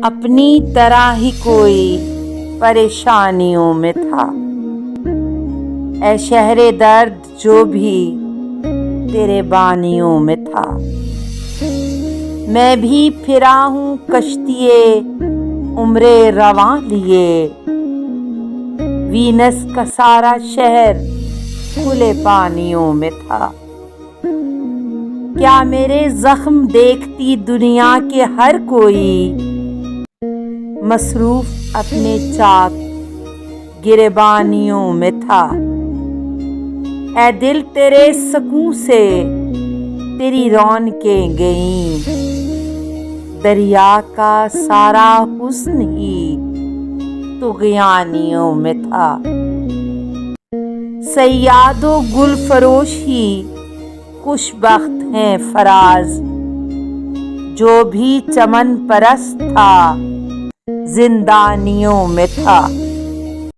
اپنی طرح ہی کوئی پریشانیوں میں تھا۔ اے شہر درد جو بھی تیرے بانیوں میں تھا، میں بھی پھرا ہوں کشتی عمر رواں لیے، وینس کا سارا شہر کھلے پانیوں میں تھا۔ کیا میرے زخم دیکھتی دنیا کے ہر کوئی، مصروف اپنے چاک گریبانیوں میں تھا۔ اے دل تیرے سکون سے تیری رونقیں گئیں، دریا کا سارا حسن ہی طغیانیوں میں تھا۔ صیاد و گل فروش ہی خوش بخت ہیں فراز، جو بھی چمن پرست تھا زندانیوں میں تھا۔